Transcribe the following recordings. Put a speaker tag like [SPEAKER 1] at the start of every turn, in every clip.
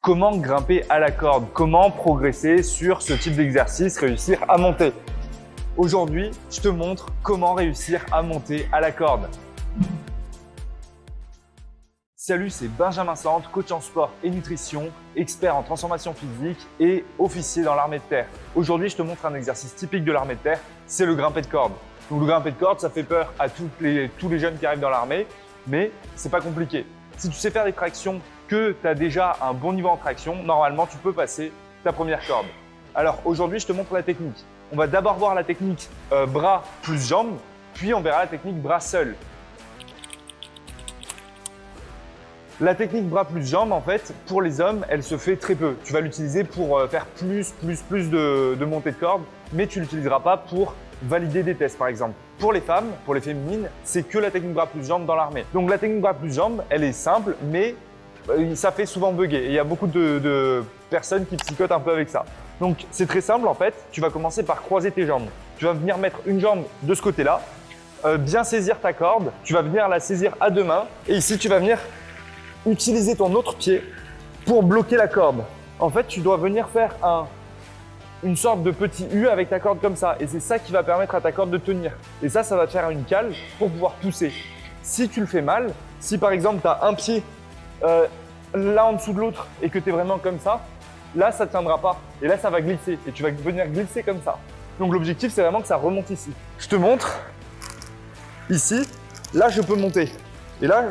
[SPEAKER 1] Comment grimper à la corde? Comment progresser sur ce type d'exercice, réussir à monter? Aujourd'hui, je te montre comment réussir à monter à la corde. Salut, c'est Benjamin Sante, coach en sport et nutrition, expert en transformation physique et officier dans l'armée de terre. Aujourd'hui, je te montre un exercice typique de l'armée de terre, c'est le grimper de corde. Donc le grimper de corde, ça fait peur à tous les jeunes qui arrivent dans l'armée, mais c'est pas compliqué. Si tu sais faire des tractions, que tu as déjà un bon niveau en traction, normalement tu peux passer ta première corde. Alors aujourd'hui, je te montre la technique. On va d'abord voir la technique bras plus jambes, puis on verra la technique bras seul. La technique bras plus jambes, en fait, pour les hommes, elle se fait très peu. Tu vas l'utiliser pour faire plus de montée de corde, mais tu ne l'utiliseras pas pour valider des tests, par exemple. Pour les femmes, pour les féminines, c'est que la technique bras plus jambes dans l'armée. Donc la technique bras plus jambes, elle est simple, mais ça fait souvent bugger. Et il y a beaucoup de personnes qui psychotent un peu avec ça. Donc c'est très simple, en fait. Tu vas commencer par croiser tes jambes. Tu vas venir mettre une jambe de ce côté-là, bien saisir ta corde. Tu vas venir la saisir à deux mains. Et ici, tu vas venir utiliser ton autre pied pour bloquer la corde. En fait, tu dois venir faire une sorte de petit U avec ta corde comme ça. Et c'est ça qui va permettre à ta corde de tenir. Et ça va te faire une cale pour pouvoir pousser. Si tu le fais mal, si par exemple tu as un pied là en dessous de l'autre et que tu es vraiment comme ça, là ça ne tiendra pas. Et là ça va glisser. Et tu vas venir glisser comme ça. Donc l'objectif c'est vraiment que ça remonte ici. Je te montre. Ici, là je peux monter. Et là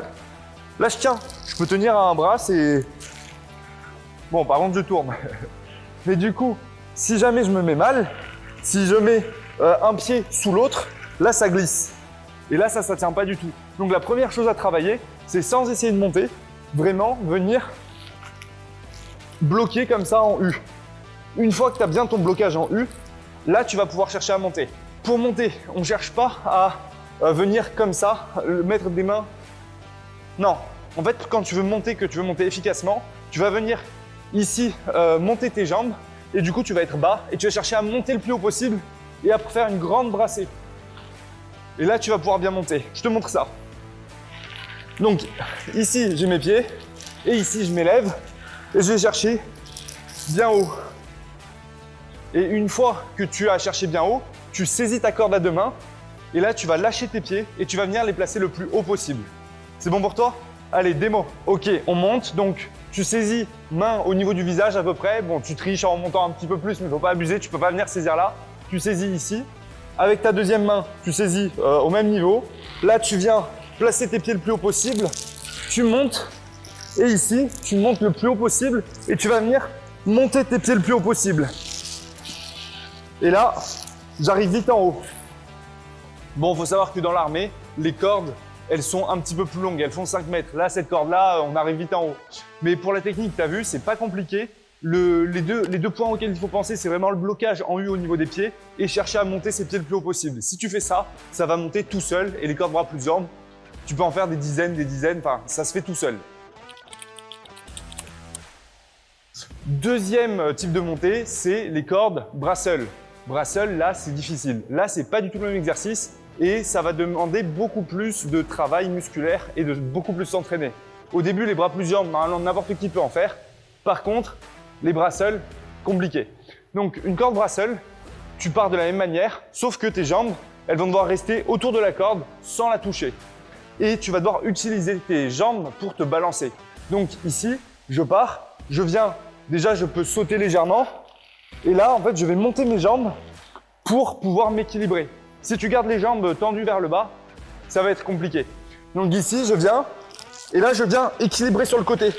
[SPEAKER 1] je tiens. Je peux tenir à un bras, c'est... Bon, par contre, je tourne. Mais du coup, si jamais je me mets mal, si je mets un pied sous l'autre, là, ça glisse. Et là, ça ne tient pas du tout. Donc, la première chose à travailler, c'est sans essayer de monter, vraiment venir bloquer comme ça en U. Une fois que tu as bien ton blocage en U, là, tu vas pouvoir chercher à monter. Pour monter, on ne cherche pas à venir comme ça, mettre des mains. Non. En fait, quand tu veux monter, que tu veux monter efficacement, tu vas venir ici monter tes jambes et du coup, tu vas être bas et tu vas chercher à monter le plus haut possible et à faire une grande brassée. Et là, tu vas pouvoir bien monter. Je te montre ça. Donc, ici, j'ai mes pieds et ici, je m'élève et je vais chercher bien haut. Et une fois que tu as cherché bien haut, tu saisis ta corde à deux mains et là, tu vas lâcher tes pieds et tu vas venir les placer le plus haut possible. C'est bon pour toi ? Allez, démo. Ok, on monte. Donc, tu saisis main au niveau du visage à peu près. Bon, tu triches en montant un petit peu plus, mais il ne faut pas abuser. Tu ne peux pas venir saisir là. Tu saisis ici. Avec ta deuxième main, tu saisis au même niveau. Là, tu viens placer tes pieds le plus haut possible. Tu montes. Et ici, tu montes le plus haut possible. Et tu vas venir monter tes pieds le plus haut possible. Et là, j'arrive vite en haut. Bon, il faut savoir que dans l'armée, les cordes, elles sont un petit peu plus longues, elles font 5 mètres. Là, cette corde-là, on arrive vite en haut. Mais pour la technique, tu as vu, c'est pas compliqué. Les deux points auxquels il faut penser, c'est vraiment le blocage en U au niveau des pieds et chercher à monter ses pieds le plus haut possible. Si tu fais ça, ça va monter tout seul et les cordes bras plus jambes, tu peux en faire des dizaines, enfin, ça se fait tout seul. Deuxième type de montée, c'est les cordes bras seuls. Bras seuls, là, c'est difficile. Là, c'est pas du tout le même exercice. Et ça va demander beaucoup plus de travail musculaire et de beaucoup plus s'entraîner. Au début, les bras plus jambes, normalement, n'importe qui peut en faire. Par contre, les bras seuls, compliqué. Donc, une corde bras seul, tu pars de la même manière, sauf que tes jambes, elles vont devoir rester autour de la corde sans la toucher. Et tu vas devoir utiliser tes jambes pour te balancer. Donc ici, je pars, je viens, déjà je peux sauter légèrement. Et là, en fait, je vais monter mes jambes pour pouvoir m'équilibrer. Si tu gardes les jambes tendues vers le bas, ça va être compliqué. Donc ici, je viens et là, je viens équilibrer sur le côté.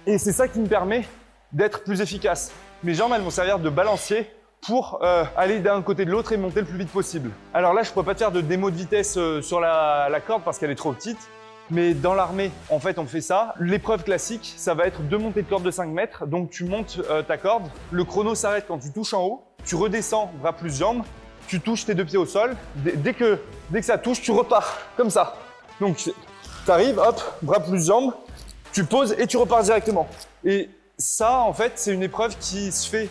[SPEAKER 1] Et c'est ça qui me permet d'être plus efficace. Mes jambes, elles vont servir de balancier pour aller d'un côté de l'autre et monter le plus vite possible. Alors là, je ne pourrais pas te faire de démo de vitesse sur la corde parce qu'elle est trop petite. Mais dans l'armée, en fait, on fait ça. L'épreuve classique, ça va être deux montées de corde de 5 mètres. Donc tu montes ta corde. Le chrono s'arrête quand tu touches en haut. Tu redescends, bras plus jambes. Tu touches tes deux pieds au sol. Dès que ça touche, tu repars comme ça. Donc, tu arrives, hop, bras plus jambes, tu poses et tu repars directement. Et ça, en fait, c'est une épreuve qui se fait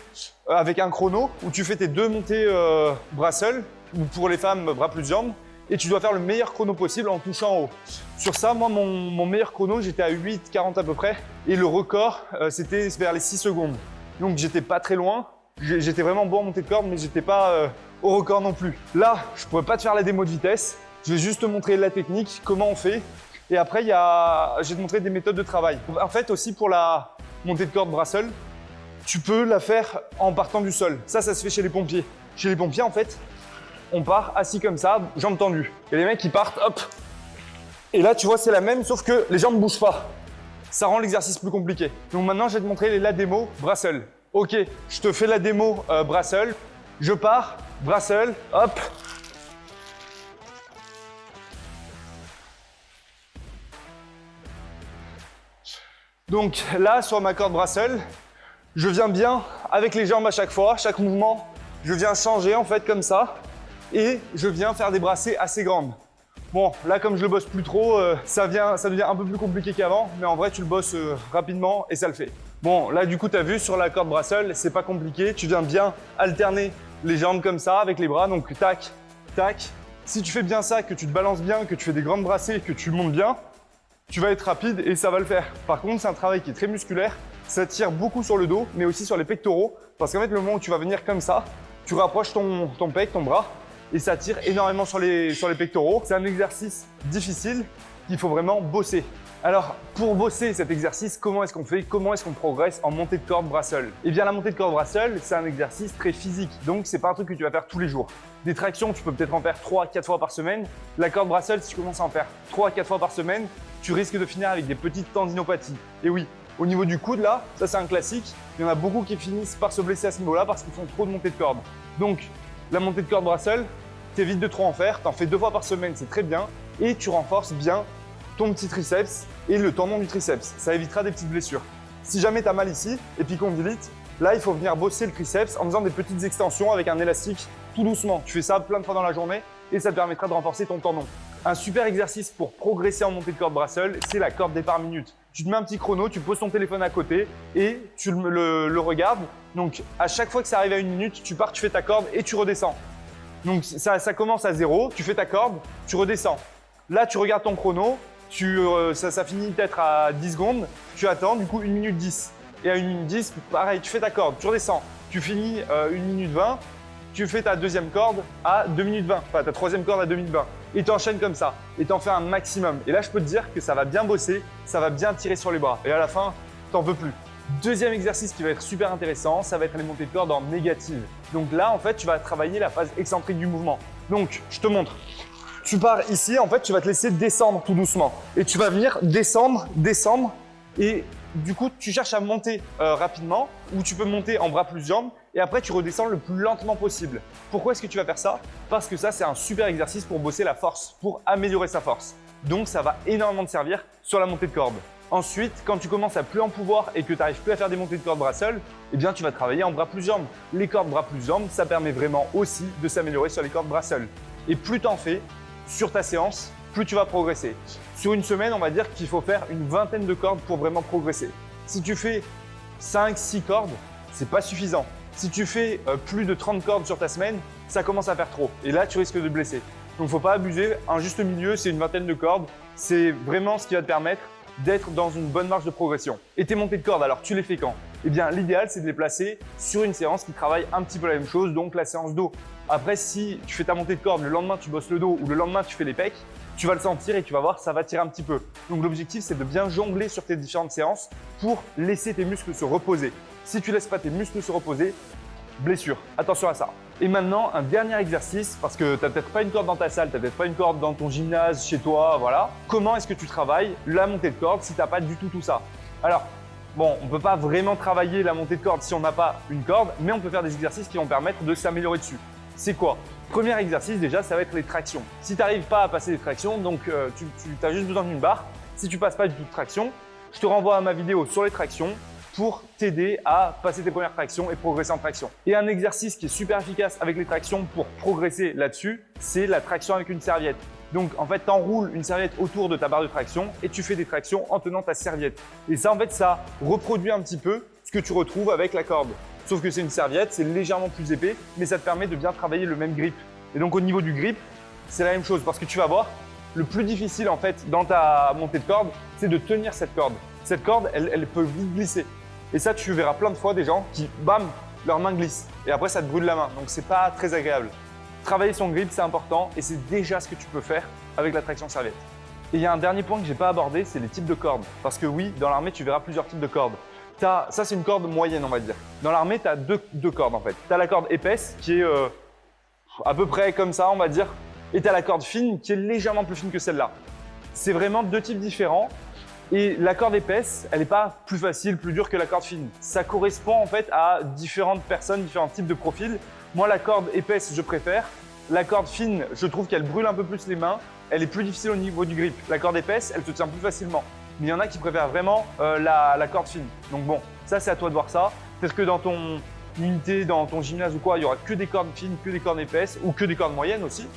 [SPEAKER 1] avec un chrono où tu fais tes deux montées bras seuls, ou pour les femmes, bras plus jambes. et tu dois faire le meilleur chrono possible en touchant en haut. Sur ça, moi, mon meilleur chrono, j'étais à 8,40 à peu près et le record, c'était vers les 6 secondes. Donc, j'étais pas très loin. J'étais vraiment bon en montée de corde, mais j'étais pas au record non plus. Là, je pourrais pas te faire la démo de vitesse. Je vais juste te montrer la technique, comment on fait. Et après, je vais te montrer des méthodes de travail. En fait, aussi pour la montée de corde bras seul, tu peux la faire en partant du sol. Ça se fait chez les pompiers. Chez les pompiers, en fait, on part assis comme ça, jambes tendues. Il y a des mecs qui partent, hop. Et là, tu vois, c'est la même, sauf que les jambes ne bougent pas. Ça rend l'exercice plus compliqué. Donc maintenant, je vais te montrer la démo bras seul. Ok, je te fais la démo bras seul. Je pars, bras seul, hop. Donc là, sur ma corde bras seul, je viens bien avec les jambes à chaque fois, chaque mouvement, je viens changer en fait comme ça et je viens faire des brassées assez grandes. Bon, là comme je le bosse plus trop, ça devient un peu plus compliqué qu'avant, mais en vrai tu le bosses rapidement et ça le fait. Bon, là du coup tu as vu sur la corde bras seul, c'est pas compliqué, tu viens bien alterner les jambes comme ça avec les bras, donc tac, tac. Si tu fais bien ça, que tu te balances bien, que tu fais des grandes brassées, que tu montes bien, tu vas être rapide et ça va le faire. Par contre, c'est un travail qui est très musculaire. Ça tire beaucoup sur le dos, mais aussi sur les pectoraux. Parce qu'en fait, le moment où tu vas venir comme ça, tu rapproches ton pec, ton bras, et ça tire énormément sur les pectoraux. C'est un exercice difficile qu'il faut vraiment bosser. Alors, pour bosser cet exercice, comment est-ce qu'on fait? Comment est-ce qu'on progresse en montée de corde bras seul? Eh bien, la montée de corde bras seul, c'est un exercice très physique. Donc, c'est pas un truc que tu vas faire tous les jours. Des tractions, tu peux peut-être en faire 3 à 4 fois par semaine. La corde bras seul, si tu commences à en faire 3 à 4 fois par semaine, tu risques de finir avec des petites tendinopathies. Et oui, au niveau du coude, là, ça c'est un classique. Il y en a beaucoup qui finissent par se blesser à ce niveau-là parce qu'ils font trop de montée de corde. Donc, la montée de corde bras seul, t'évites de trop en faire. T'en fais 2 fois par semaine, c'est très bien. Et tu renforces bien ton petit triceps et le tendon du triceps. Ça évitera des petites blessures. Si jamais tu as mal ici, épicondylite, là, il faut venir bosser le triceps en faisant des petites extensions avec un élastique tout doucement. Tu fais ça plein de fois dans la journée et ça te permettra de renforcer ton tendon. Un super exercice pour progresser en montée de corde bras seul, c'est la corde départ minute. Tu te mets un petit chrono, tu poses ton téléphone à côté et tu le regardes. Donc, à chaque fois que ça arrive à 1 minute, tu pars, tu fais ta corde et tu redescends. Donc, ça commence à 0, tu fais ta corde, tu redescends. Là, tu regardes ton chrono, ça finit peut-être à 10 secondes, tu attends, du coup 1 minute 10. Et à 1 minute 10, pareil, tu fais ta corde, tu redescends. Tu finis 1 minute 20, tu fais ta deuxième corde à 2 minutes 20, enfin ta troisième corde à 2 minutes 20. Et tu enchaînes comme ça, et tu en fais un maximum. Et là, je peux te dire que ça va bien bosser, ça va bien tirer sur les bras. Et à la fin, t'en veux plus. Deuxième exercice qui va être super intéressant, ça va être les montées de corde en négative. Donc là, en fait, tu vas travailler la phase excentrique du mouvement. Donc, je te montre. Tu pars ici, en fait, tu vas te laisser descendre tout doucement. Et tu vas venir descendre, descendre. Et du coup, tu cherches à monter rapidement, ou tu peux monter en bras plus jambes. Et après, tu redescends le plus lentement possible. Pourquoi est-ce que tu vas faire ça? Parce que ça, c'est un super exercice pour bosser la force, pour améliorer sa force. Donc, ça va énormément te servir sur la montée de corde. Ensuite, quand tu commences à plus en pouvoir et que tu n'arrives plus à faire des montées de corde bras seul, eh bien, tu vas travailler en bras plus jambes. Les cordes bras plus jambes, ça permet vraiment aussi de s'améliorer sur les cordes bras seul. Et plus tu en fais sur ta séance, plus tu vas progresser. Sur une semaine, on va dire qu'il faut faire une vingtaine de cordes pour vraiment progresser. Si tu fais 5-6 cordes, c'est pas suffisant. Si tu fais plus de 30 cordes sur ta semaine, ça commence à faire trop. Et là, tu risques de te blesser. Donc, faut pas abuser. Un juste milieu, c'est une vingtaine de cordes. C'est vraiment ce qui va te permettre d'être dans une bonne marge de progression. Et tes montées de cordes, alors tu les fais quand? Eh bien, l'idéal, c'est de les placer sur une séance qui travaille un petit peu la même chose, donc la séance dos. Après, si tu fais ta montée de corde, le lendemain, tu bosses le dos ou le lendemain, tu fais les pecs, tu vas le sentir et tu vas voir, ça va tirer un petit peu. Donc, l'objectif, c'est de bien jongler sur tes différentes séances pour laisser tes muscles se reposer. Si tu laisses pas tes muscles se reposer, blessure. Attention à ça. Et maintenant, un dernier exercice, parce que tu n'as peut-être pas une corde dans ta salle, tu n'as peut-être pas une corde dans ton gymnase, chez toi, voilà. Comment est-ce que tu travailles la montée de corde si tu n'as pas du tout ça? Alors, bon, on ne peut pas vraiment travailler la montée de corde si on n'a pas une corde, mais on peut faire des exercices qui vont permettre de s'améliorer dessus. C'est quoi? Premier exercice, déjà, ça va être les tractions. Si tu n'arrives pas à passer les tractions, donc tu as juste besoin d'une barre. Si tu ne passes pas du tout de traction, je te renvoie à ma vidéo sur les tractions pour t'aider à passer tes premières tractions et progresser en traction. Et un exercice qui est super efficace avec les tractions pour progresser là-dessus, c'est la traction avec une serviette. Donc en fait, tu enroules une serviette autour de ta barre de traction et tu fais des tractions en tenant ta serviette. Et ça, en fait, ça reproduit un petit peu ce que tu retrouves avec la corde. Sauf que c'est une serviette, c'est légèrement plus épais, mais ça te permet de bien travailler le même grip. Et donc au niveau du grip, c'est la même chose parce que tu vas voir, le plus difficile en fait dans ta montée de corde, c'est de tenir cette corde. Cette corde, elle peut vite glisser. Et ça, tu verras plein de fois des gens qui, bam, leur main glisse. Et après, ça te brûle la main. Donc, c'est pas très agréable. Travailler son grip, c'est important et c'est déjà ce que tu peux faire avec la traction serviette. Et il y a un dernier point que j'ai pas abordé, c'est les types de cordes. Parce que oui, dans l'armée, tu verras plusieurs types de cordes. Ça, c'est une corde moyenne, on va dire. Dans l'armée, tu as deux cordes en fait. Tu as la corde épaisse qui est à peu près comme ça, on va dire. Et tu as la corde fine qui est légèrement plus fine que celle-là. C'est vraiment deux types différents. Et la corde épaisse, elle n'est pas plus facile, plus dure que la corde fine. Ça correspond en fait à différentes personnes, différents types de profils. Moi, la corde épaisse, je préfère. La corde fine, je trouve qu'elle brûle un peu plus les mains. Elle est plus difficile au niveau du grip. La corde épaisse, elle se tient plus facilement. Mais il y en a qui préfèrent vraiment la corde fine. Donc bon, ça c'est à toi de voir ça. Peut-être que dans ton unité, dans ton gymnase ou quoi, il n'y aura que des cordes fines, que des cordes épaisses ou que des cordes moyennes aussi.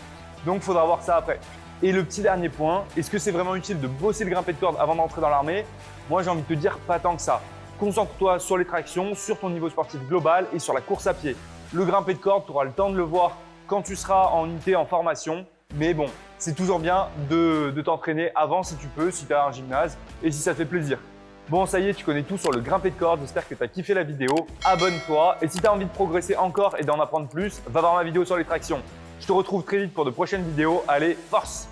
[SPEAKER 1] Donc il faudra voir ça après. Et le petit dernier point, est-ce que c'est vraiment utile de bosser le grimpé de corde avant d'entrer dans l'armée? Moi j'ai envie de te dire pas tant que ça. Concentre-toi sur les tractions, sur ton niveau sportif global et sur la course à pied. Le grimpé de corde, tu auras le temps de le voir quand tu seras en unité, en formation. Mais bon, c'est toujours bien de t'entraîner avant si tu peux, si tu as un gymnase et si ça te fait plaisir. Bon, ça y est, tu connais tout sur le grimpé de corde. J'espère que tu as kiffé la vidéo. Abonne-toi et si tu as envie de progresser encore et d'en apprendre plus, va voir ma vidéo sur les tractions. Je te retrouve très vite pour de prochaines vidéos. Allez, force!